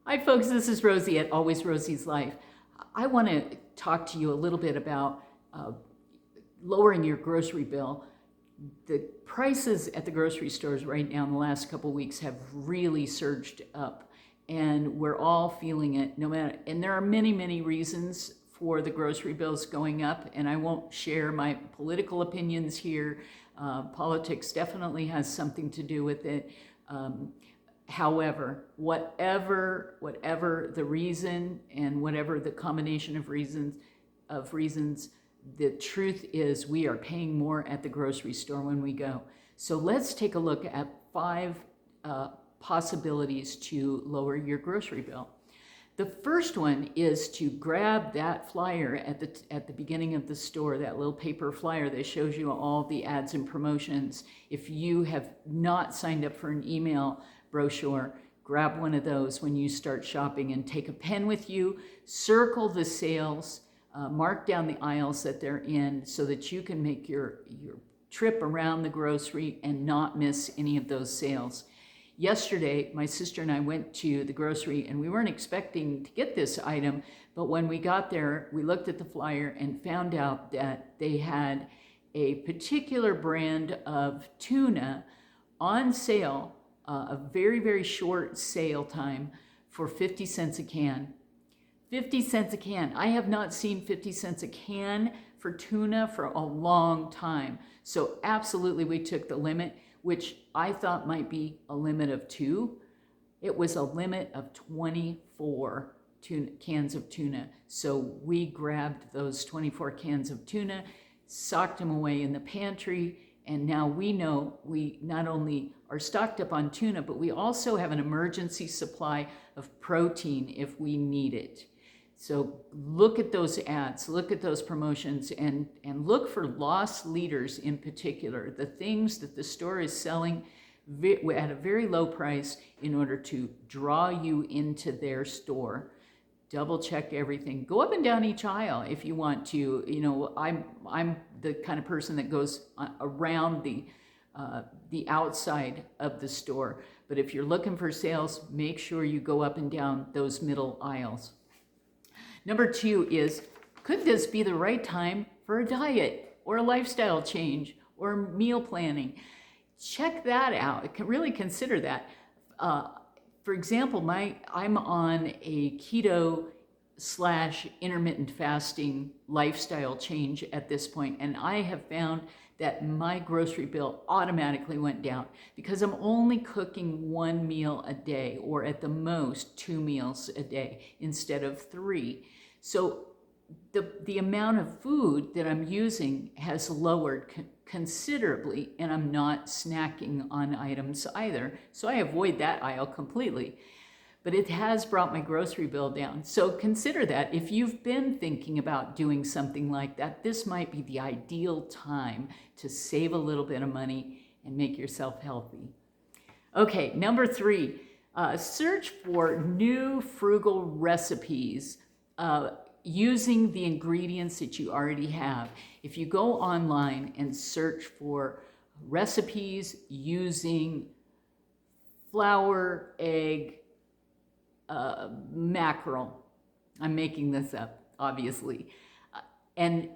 Hi folks, this is Rosie at Always Rosie's Life. I want to talk to you a little bit about lowering your grocery bill. The prices at the grocery stores right now in the last couple of weeks have really surged up, and we're all feeling it no matter, and there are many reasons for the grocery bills going up, and I won't share my political opinions here. Politics definitely has something to do with it. However, whatever the reason and whatever the combination of reasons, the truth is we are paying more at the grocery store when we go. So let's take a look at 5 possibilities to lower your grocery bill. The first one is to grab that flyer at the beginning of the store, that little paper flyer that shows you all the ads and promotions. If you have not signed up for an email brochure, grab one of those when you start shopping and take a pen with you, circle the sales, mark down the aisles that they're in so that you can make your trip around the grocery and not miss any of those sales. Yesterday, my sister and I went to the grocery and we weren't expecting to get this item, but when we got there, we looked at the flyer and found out that they had a particular brand of tuna on sale, a very short sale time for 50 cents a can. 50 cents a can. I have not seen 50 cents a can for tuna for a long time. So absolutely we took the limit, which I thought might be a limit of 2. It was a limit of 24 cans of tuna. So we grabbed those 24 cans of tuna, socked them away in the pantry, and now we know we not only are stocked up on tuna, but we also have an emergency supply of protein if we need it. So look at those ads, look at those promotions, and look for loss leaders in particular, the things that the store is selling at a very low price in order to draw you into their store. Double check everything. Go up and down each aisle if you want to. You know, I'm the kind of person that goes around the outside of the store. But if you're looking for sales, make sure you go up and down those middle aisles. Number 2 is, could this be the right time for a diet or a lifestyle change or meal planning? Check that out. Really consider that. For example, I'm on a keto / intermittent fasting lifestyle change at this point, and I have found that my grocery bill automatically went down because I'm only cooking 1 meal a day, or at the most 2 meals a day instead of 3. So the amount of food that I'm using has lowered considerably, and I'm not snacking on items either. So I avoid that aisle completely. But it has brought my grocery bill down. So consider that. If you've been thinking about doing something like that, this might be the ideal time to save a little bit of money and make yourself healthy. Okay, number 3, search for new frugal recipes using the ingredients that you already have. If you go online and search for recipes using flour, egg, mackerel, I'm making this up, obviously, and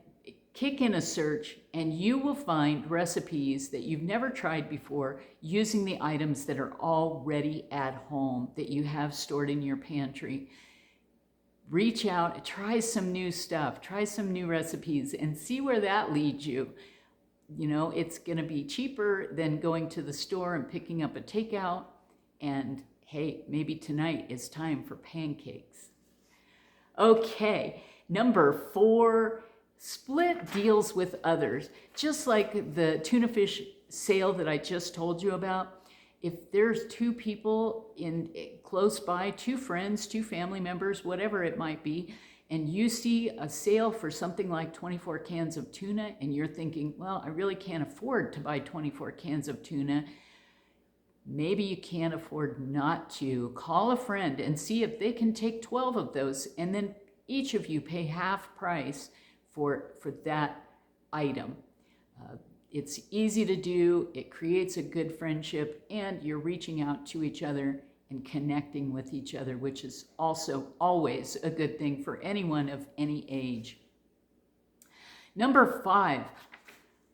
kick in a search, and you will find recipes that you've never tried before using the items that are already at home, that you have stored in your pantry. Reach out, try some new stuff, try some new recipes, and see where that leads you. You know, it's gonna be cheaper than going to the store and picking up a takeout, and hey, maybe tonight is time for pancakes. Okay, number 4, split deals with others. Just like the tuna fish sale that I just told you about, if there's 2 people close by, 2 friends, 2 family members, whatever it might be, and you see a sale for something like 24 cans of tuna, and you're thinking, well, I really can't afford to buy 24 cans of tuna, maybe you can't afford not to. Call a friend and see if they can take 12 of those, and then each of you pay half price for that item. It's easy to do, it creates a good friendship, and you're reaching out to each other and connecting with each other, which is also always a good thing for anyone of any age. Number 5,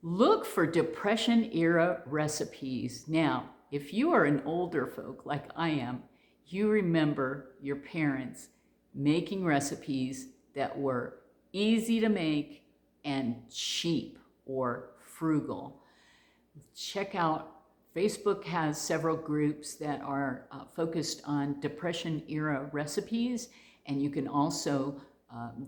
look for Depression era recipes. Now, if you are an older folk like I am, you remember your parents making recipes that were easy to make and cheap or frugal. Check out, Facebook has several groups that are focused on Depression era recipes, and you can also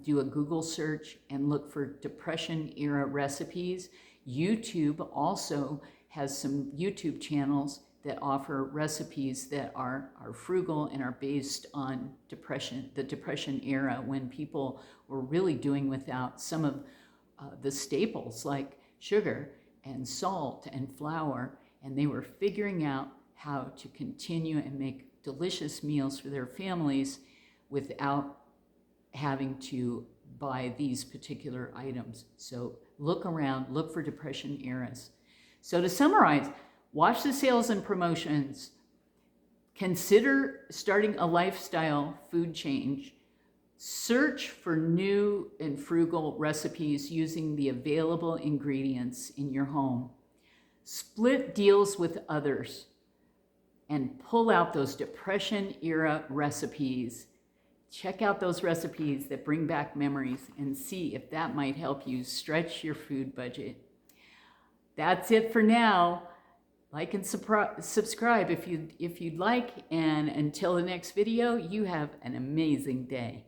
do a Google search and look for Depression era recipes. YouTube also has some YouTube channels that offer recipes that are frugal and are based on depression, the Depression era, when people were really doing without some of the staples like sugar and salt and flour, and they were figuring out how to continue and make delicious meals for their families without having to buy these particular items. So look around, look for Depression eras. So to summarize, watch the sales and promotions, consider starting a lifestyle food change, search for new and frugal recipes using the available ingredients in your home, split deals with others, and pull out those Depression era recipes. Check out those recipes that bring back memories and see if that might help you stretch your food budget. That's it for now. Like and subscribe if you'd like, and until the next video, you have an amazing day.